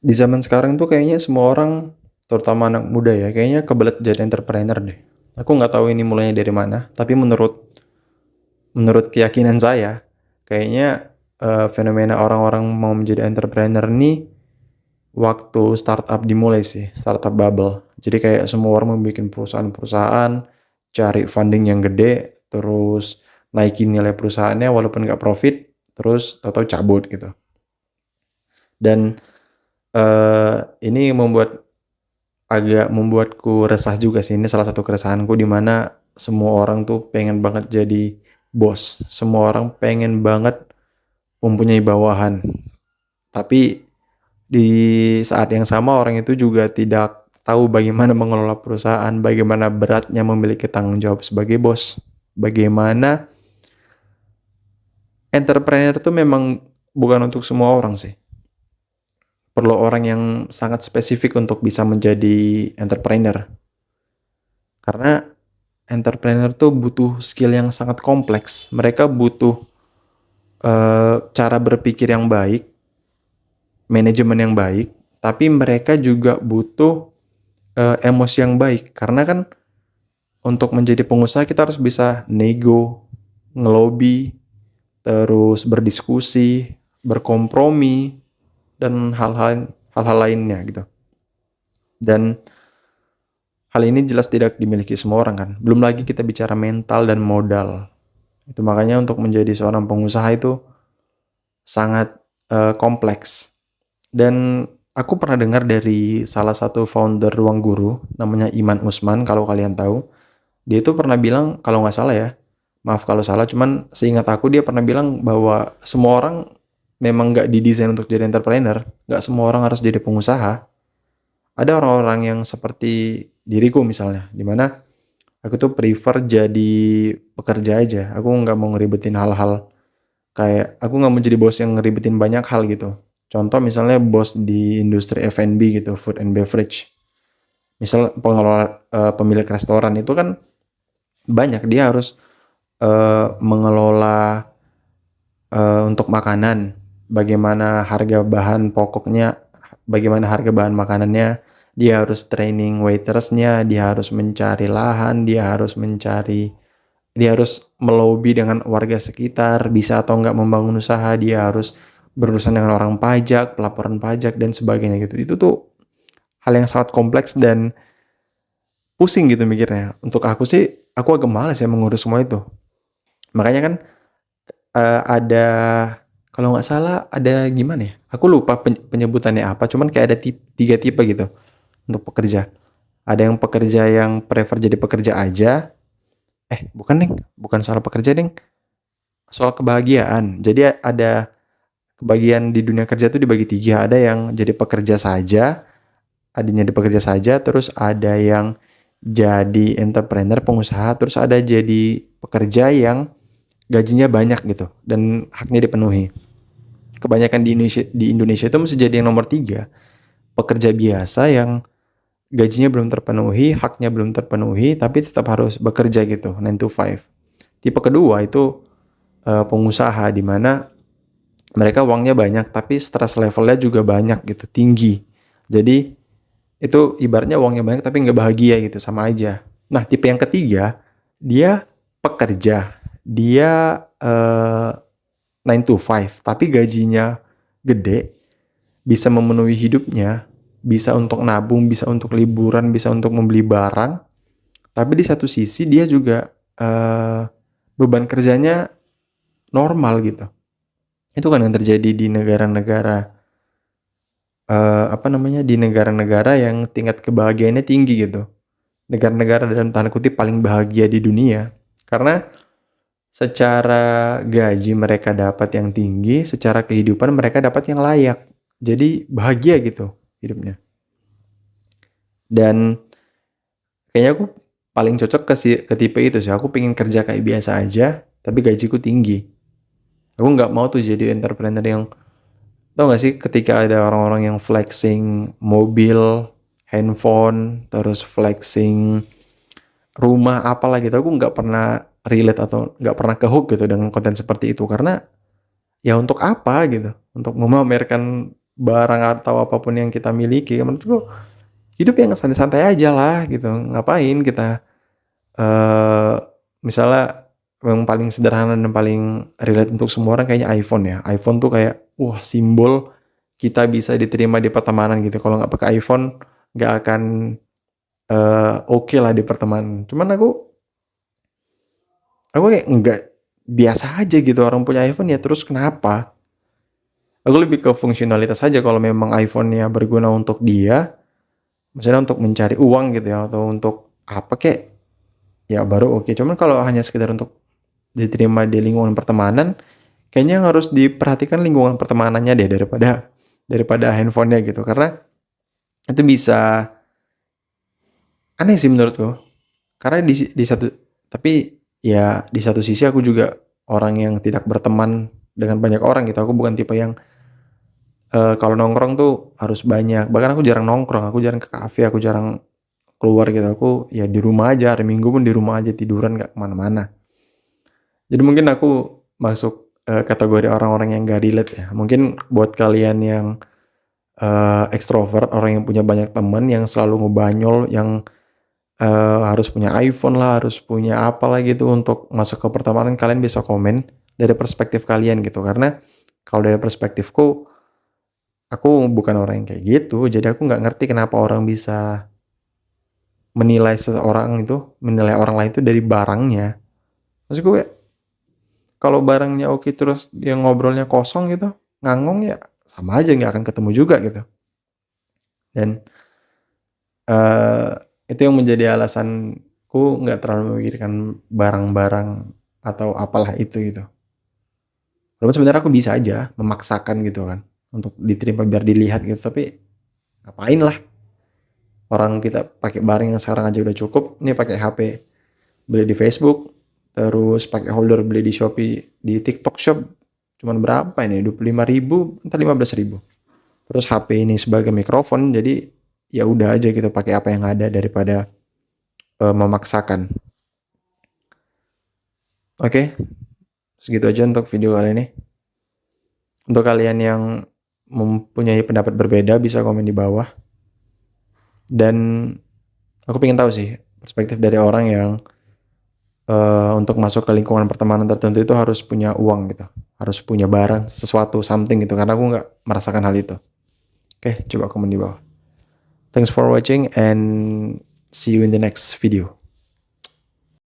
Di zaman sekarang tuh kayaknya semua orang, terutama anak muda ya, kayaknya kebelet jadi entrepreneur deh. Aku nggak tahu ini mulainya dari mana, tapi menurut menurut keyakinan saya, kayaknya fenomena orang-orang mau menjadi entrepreneur nih waktu startup dimulai sih, startup bubble. Jadi kayak semua orang mau bikin perusahaan-perusahaan, cari funding yang gede, terus naikin nilai perusahaannya walaupun nggak profit, terus tahu-tahu cabut gitu. Dan ini agak membuatku resah juga sih. Ini salah satu keresahanku di mana semua orang tuh pengen banget jadi bos. Semua orang pengen banget mempunyai bawahan. Tapi di saat yang sama orang itu juga tidak tahu bagaimana mengelola perusahaan, bagaimana beratnya memiliki tanggung jawab sebagai bos, bagaimana entrepreneur itu memang bukan untuk semua orang sih. Perlu orang yang sangat spesifik untuk bisa menjadi entrepreneur. Karena entrepreneur tuh butuh skill yang sangat kompleks. Mereka butuh cara berpikir yang baik, manajemen yang baik, tapi mereka juga butuh emosi yang baik. Karena kan untuk menjadi pengusaha kita harus bisa nego, ngelobi, terus berdiskusi, berkompromi, dan hal-hal lainnya gitu. Dan hal ini jelas tidak dimiliki semua orang kan. Belum lagi kita bicara mental dan modal. Itu makanya untuk menjadi seorang pengusaha itu sangat kompleks. Dan aku pernah dengar dari salah satu founder Ruang Guru, namanya Iman Usman kalau kalian tahu. Dia itu pernah bilang, kalau nggak salah ya, maaf kalau salah, cuman seingat aku dia pernah bilang bahwa semua orang memang nggak didesain untuk jadi entrepreneur. Nggak semua orang harus jadi pengusaha. Ada orang-orang yang seperti diriku misalnya, dimana aku tuh prefer jadi pekerja aja. Aku nggak mau ngeribetin hal-hal. Kayak aku nggak mau jadi bos yang ngeribetin banyak hal gitu. Contoh misalnya bos di industri F&B gitu, food and beverage. Misal pengelola pemilik restoran itu kan banyak dia harus mengelola untuk makanan, bagaimana harga bahan pokoknya, bagaimana harga bahan makanannya, dia harus training waitersnya, dia harus mencari lahan, dia harus melobi dengan warga sekitar, bisa atau enggak membangun usaha, dia harus berurusan dengan orang pajak, pelaporan pajak, dan sebagainya gitu. Itu tuh hal yang sangat kompleks dan pusing gitu mikirnya. Untuk aku sih, aku agak males ya mengurus semua itu. Makanya kan ada, kalau nggak salah ada gimana ya? Aku lupa penyebutannya apa, cuman kayak ada 3 tipe gitu untuk pekerja. Ada yang pekerja yang prefer jadi pekerja aja. Bukan Deng, bukan soal pekerja Deng, soal kebahagiaan. Jadi ada kebahagiaan di dunia kerja tuh dibagi 3. Ada yang jadi pekerja saja, adanya di pekerja saja, terus ada yang jadi entrepreneur, pengusaha, terus ada jadi pekerja yang gajinya banyak gitu dan haknya dipenuhi. Kebanyakan di Indonesia itu mesti jadi yang nomor 3, pekerja biasa yang gajinya belum terpenuhi, haknya belum terpenuhi, tapi tetap harus bekerja gitu, 9 to 5. Tipe kedua itu pengusaha di mana mereka uangnya banyak tapi stress levelnya juga banyak gitu, tinggi. Jadi itu ibaratnya uangnya banyak tapi nggak bahagia gitu, sama aja. Nah, tipe yang ketiga, dia pekerja. Dia 9 to 5, tapi gajinya gede, bisa memenuhi hidupnya, bisa untuk nabung, bisa untuk liburan, bisa untuk membeli barang. Tapi di satu sisi dia juga beban kerjanya normal gitu. Itu kan yang terjadi di negara-negara di negara-negara yang tingkat kebahagiaannya tinggi gitu. Negara-negara dalam tanda kutip paling bahagia di dunia. Karena secara gaji mereka dapat yang tinggi, secara kehidupan mereka dapat yang layak. Jadi bahagia gitu hidupnya. Dan kayaknya aku paling cocok ke tipe itu sih. Aku pengen kerja kayak biasa aja, tapi gajiku tinggi. Aku nggak mau tuh jadi entrepreneur yang, tau gak sih ketika ada orang-orang yang flexing mobil, handphone, terus flexing rumah apalah gitu. Aku nggak pernah relate atau nggak pernah kehook gitu dengan konten seperti itu. Karena ya untuk apa gitu? Untuk memamerkan barang atau apapun yang kita miliki, menurutku hidup yang santai-santai aja lah gitu. Ngapain kita misalnya yang paling sederhana dan paling relate untuk semua orang kayaknya iPhone ya. iPhone tuh kayak, wah simbol kita bisa diterima di pertemanan gitu. Kalau nggak pakai iPhone, nggak akan oke lah di pertemanan. Cuman aku kayak nggak biasa aja gitu orang punya iPhone ya terus kenapa? Aku lebih ke fungsionalitas aja kalau memang iPhone-nya berguna untuk dia, misalnya untuk mencari uang gitu ya atau untuk apa kek, ya baru oke. Cuman kalau hanya sekedar untuk diterima di lingkungan pertemanan, kayaknya yang harus diperhatikan lingkungan pertemanannya deh daripada handphonenya gitu. Karena itu bisa aneh sih menurutku. Karena di satu tapi ya di satu sisi aku juga orang yang tidak berteman dengan banyak orang gitu. Aku bukan tipe yang kalau nongkrong tuh harus banyak. Bahkan aku jarang nongkrong, aku jarang ke kafe, aku jarang keluar gitu. Aku ya di rumah aja, hari Minggu pun di rumah aja tiduran nggak kemana-mana. Jadi mungkin aku masuk kategori orang-orang yang gak relate ya. Mungkin buat kalian yang ekstrovert, orang yang punya banyak teman, yang selalu ngebanyol, yang harus punya iPhone lah, harus punya apalah gitu untuk masuk ke pertemanan, kalian bisa komen dari perspektif kalian gitu. Karena kalau dari perspektifku, aku bukan orang yang kayak gitu. Jadi aku nggak ngerti kenapa orang bisa menilai orang lain itu dari barangnya. Maksudku kayak kalau barangnya oke terus dia ngobrolnya kosong gitu, ngangong ya sama aja nggak akan ketemu juga gitu. Dan Eee, itu yang menjadi alasanku nggak terlalu memikirkan barang-barang atau apalah itu gitu. Walaupun sebenarnya aku bisa aja memaksakan gitu kan, untuk diterima biar dilihat gitu, tapi ngapain lah, orang kita pakai barang yang sekarang aja udah cukup, ini pakai HP beli di Facebook, terus pakai holder beli di Shopee, di TikTok Shop cuman berapa ini, 25.000 entar 15.000. Terus HP ini sebagai mikrofon, jadi ya udah aja gitu pakai apa yang ada daripada memaksakan. Oke, segitu aja untuk video kali ini. Untuk kalian yang mempunyai pendapat berbeda bisa komen di bawah. Dan aku pengen tahu sih perspektif dari orang yang untuk masuk ke lingkungan pertemanan tertentu itu harus punya uang gitu. Harus punya barang, sesuatu, something gitu. Karena aku nggak merasakan hal itu. Oke, coba komen di bawah. Thanks for watching and see you in the next video.